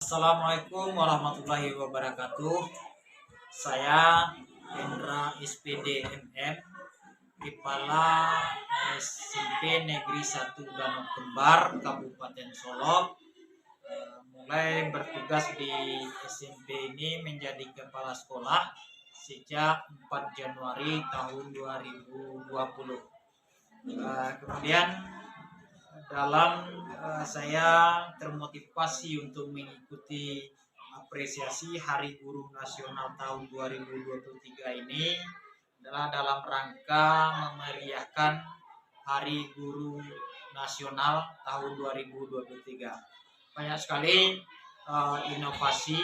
Assalamualaikum warahmatullahi wabarakatuh. Saya Hendra SPD MM, Kepala SMP Negeri 1 Danau Kembar, Kabupaten Solok. Mulai bertugas di SMP ini menjadi kepala sekolah sejak 4 Januari tahun 2020. Kemudian saya termotivasi untuk mengikuti apresiasi Hari Guru Nasional tahun 2023 ini adalah dalam rangka memeriahkan Hari Guru Nasional tahun 2023. Banyak sekali inovasi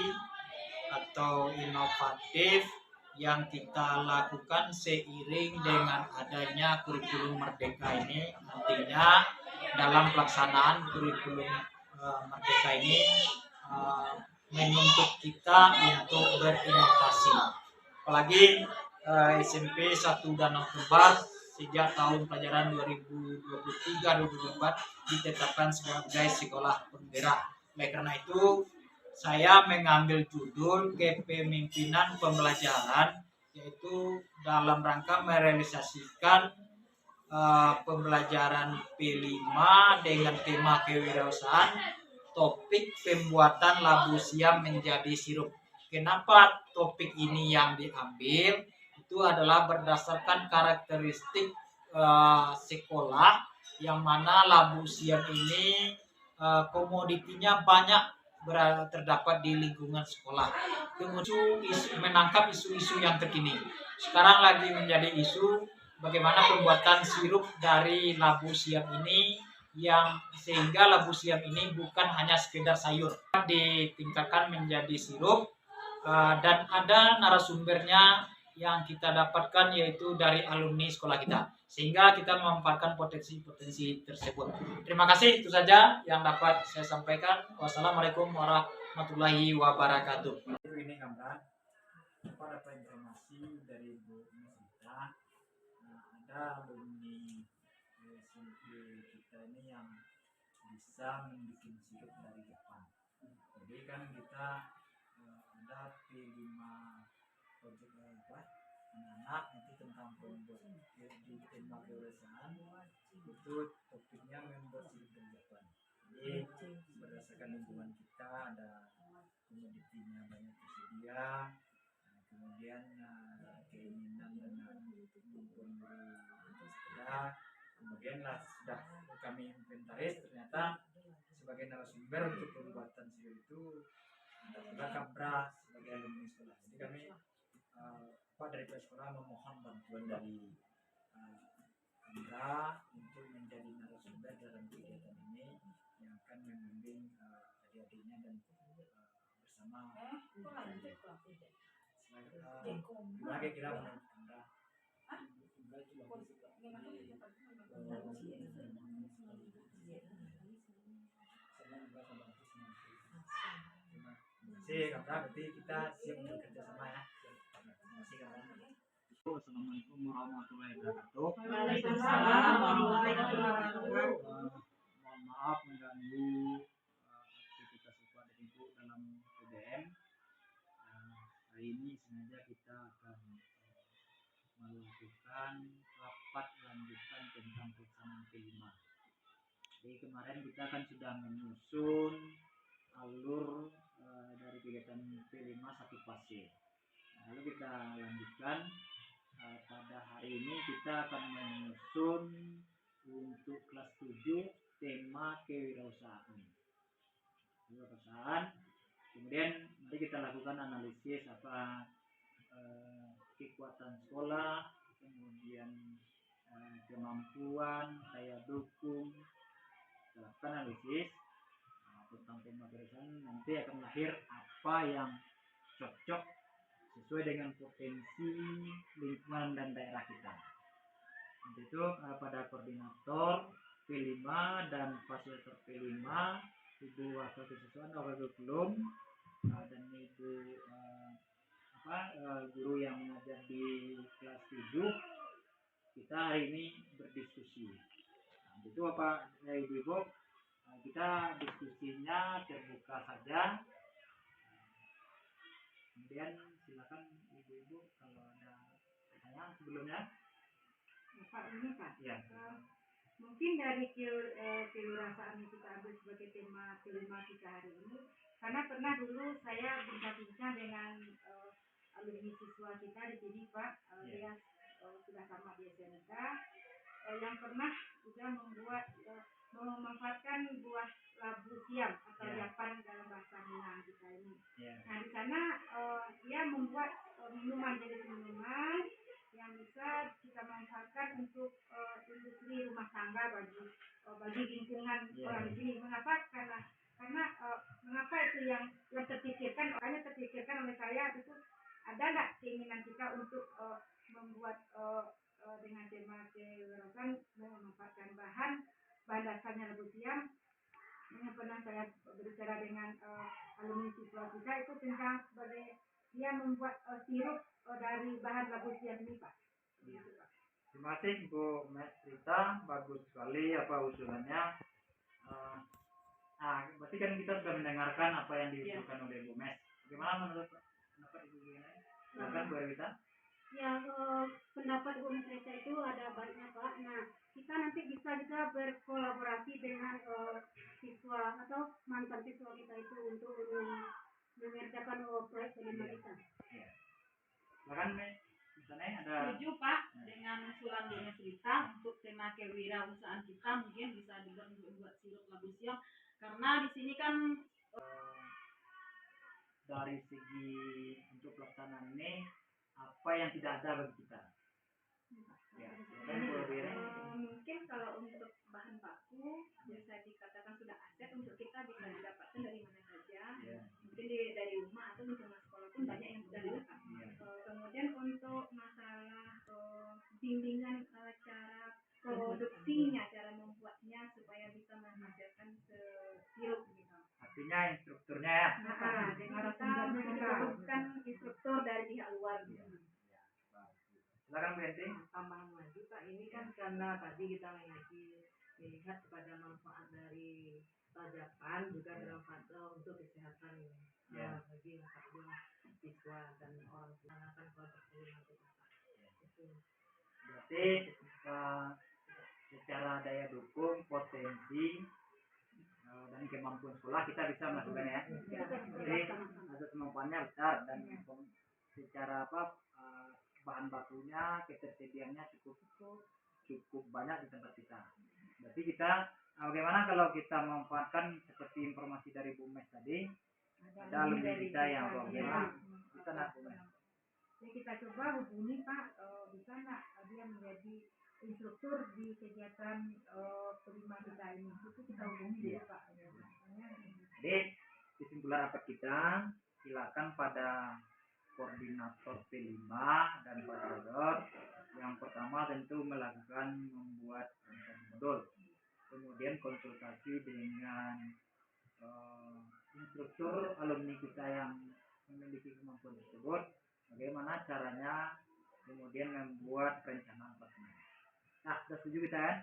atau inovatif yang kita lakukan seiring dengan adanya kurikulum Merdeka ini. Nantinya dalam pelaksanaan kurikulum Merdeka ini menuntut kita untuk berinovasi. Apalagi SMP 1 Danau Kembar sejak tahun pelajaran 2023-2024 ditetapkan sebagai sekolah penggerak. Oleh karena itu, saya mengambil judul kepemimpinan pembelajaran, yaitu dalam rangka merealisasikan pembelajaran P5 dengan tema kewirausahaan, topik pembuatan labu siam menjadi sirup. Kenapa topik ini yang diambil? Itu adalah berdasarkan karakteristik sekolah yang mana labu siam ini komoditinya banyak terdapat di lingkungan sekolah. Kemudian menangkap isu-isu yang terkini. Sekarang lagi menjadi isu bagaimana pembuatan sirup dari labu siam ini, yang sehingga labu siam ini bukan hanya sekedar sayur, ditingkatkan menjadi sirup. Dan ada narasumbernya yang kita dapatkan yaitu dari alumni sekolah kita, sehingga kita memanfaatkan potensi-potensi tersebut. Terima kasih, itu saja yang dapat saya sampaikan. Wassalamualaikum warahmatullahi wabarakatuh. Ini gambar pada informasi dari Bu Mesita. Ada alumni SMP kita ini yang bisa membuat sirup dari Jepang. Jadi kan kita ada P5 project anak itu tentang pembuat di tema kewirausahaan, itu topiknya membuat sirup dari Jepang. Jadi berdasarkan lingkungan kita ada komoditinya banyak tersedia, kemudian keinginan dengan kemudian sudah kami inventaris, ternyata sebagai narasumber untuk pembuatan sirup itu adalah Kabra sebagai alumni sekolah. Jadi kami dari pihak sekolah memohon bantuan dari Kabra untuk menjadi narasumber dalam kegiatan ini yang akan membimbing adik-adiknya dan bersama. Gimana kira-kira menurut Kabra? Berarti kita siap untuk kerjasama ya. Terima kasih Kabra. Assalamualaikum warahmatullahi wabarakatuh. Waalaikumsalam warahmatullahi wabarakatuh. Mohon maaf mengganggu aktivitas Bapak dan Ibu dalam PDM. Hari ini sengaja kita akan melakukan rapat lanjutan tentang pelaksanaan P5. Jadi kemarin kita kan sudah menyusun alur dari kegiatan P5 satu fase. Lalu kita lanjutkan. Pada hari ini kita akan menyusun untuk kelas 7 tema kewirausahaan. Kemudian mari kita lakukan analisis apa kekuatan sekolah, kemudian kemampuan, daya dukung, lakukan analisis tentang tema kewirausahaan. Nanti akan lahir apa yang cocok sesuai dengan potensi lingkungan dan daerah kita. Untuk itu pada koordinator P5 dan fasilitator P5, Ibu Wakil Siswaan Wakil Kurikulum dan Ibu guru yang mengajar di kelas 7, kita hari ini berdiskusi. Itu Ibu-Ibu, kita diskusinya terbuka saja Kemudian silakan ibu-ibu kalau ada pertanyaan sebelumnya. Pak ini Pak, Ya. mungkin dari kewirausahaan yang kita ambil sebagai tema kelima kita hari ini, karena pernah dulu saya bincang-bincang dengan alumni siswa kita di sini Pak, dia sudah sama di SMK, yang pernah juga membuat memanfaatkan buah labu siam atau yapan dalam bahasa Minang kita ini. Nah di sana dia membuat minuman, jenis minuman yang bisa kita manfaatkan untuk industri rumah tangga bagi lingkungan orang di sini. Mengapa? Karena mengapa itu yang terpikirkan oleh saya itu, ada nggak keinginan kita untuk membuat dengan tema kewirausahaan memanfaatkan bahan dasarnya labu siam. Yang pernah saya berbicara dengan alumni siswa kita itu tentang sebagai dia membuat sirup dari bahan labu siam ini Pak. Ya. Terima kasih Bu Mes Rita, bagus sekali apa usulannya. Berarti kan kita sudah mendengarkan apa yang diusulkan oleh Bu Mes. Bagaimana menurut pendapat Ibu ini? Silakan Bu Rita. Ya, pendapat Bu Mes Rita itu ada banyak Pak. Nah, kita nanti bisa juga berkolaborasi dengan siswa atau mantan siswa kita itu untuk mengerjakan proyek kelima kita. Ya. Silakan Mes. Misalnya ada. Setuju Pak dengan usulan Bu Mes Rita untuk tema kewirausahaan kita, mungkin bisa juga untuk buat sirup labu siam, karena di sini kan dari segi untuk pelaksanaan ini apa yang tidak ada bagi kita. Ya, mungkin kalau untuk bahan baku bisa dikatakan sudah aset untuk kita bisa didapatkan dari mana saja, mungkin dari rumah atau misalnya sekolah pun banyak yang sudah lengkap. Kemudian untuk masalah bimbingan cara produksinya, cara membuatnya supaya bisa menghasilkan sirup gitu. Artinya instrukturnya ya. Jadi kita membutuhkan instruktur dari pihak luar gitu. Silakan Bu Enti. Tambahan lagi Pak, ini kan karena tadi kita melihat kepada manfaat dari rajapan juga bermanfaat untuk kesehatan bagi siswa dan orang tua akan kelompok kelima kita Pak. Berarti secara daya dukung, potensi dan kemampuan sekolah kita bisa melakukan ya. Jadi ada kemampuannya besar dan secara bahan bakunya, ketersediaannya cukup banyak di tempat kita. Berarti kita bagaimana kalau kita memanfaatkan seperti informasi dari Bu Mes tadi, ada alumni kita yang bagaimana kita nak Bu Mes. Jadi kita coba hubungi Pak, bisa nggak dia menjadi instruktur di kegiatan kelima kita ini. Itu kita hubungi dulu Pak. Jadi kesimpulan rapat kita, silakan pada koordinator P5 dan Pak Jador. Yang pertama tentu melakukan membuat rencana modul, kemudian konsultasi dengan instruktur alumni kita yang memiliki kemampuan tersebut, bagaimana caranya kemudian membuat rencana apartemen. Nah, sudah setuju kita ya?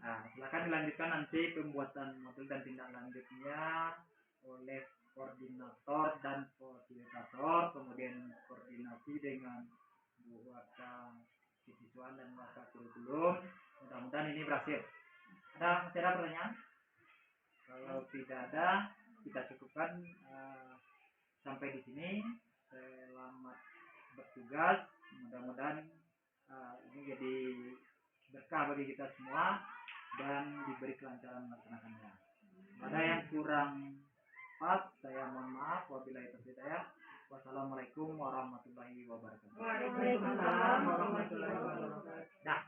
Nah, silakan dilanjutkan nanti pembuatan modul dan tindak lanjutnya oleh koordinator dan fasilitator, kemudian koordinasi dengan Bu Waka Siswaan dan Waka Kurikulum. Mudah-mudahan ini berhasil. Masih ada pertanyaan? Kalau tidak ada, kita cukupkan sampai di sini. Selamat bertugas. Mudah-mudahan ini jadi berkah bagi kita semua dan diberi kelancaran melaksanakannya. Ada yang kurang pas, saya mohon maaf. Wabillahi taufiq hidayah. Wassalamualaikum warahmatullahi wabarakatuh. Waalaikumsalam warahmatullahi wabarakatuh. Dah.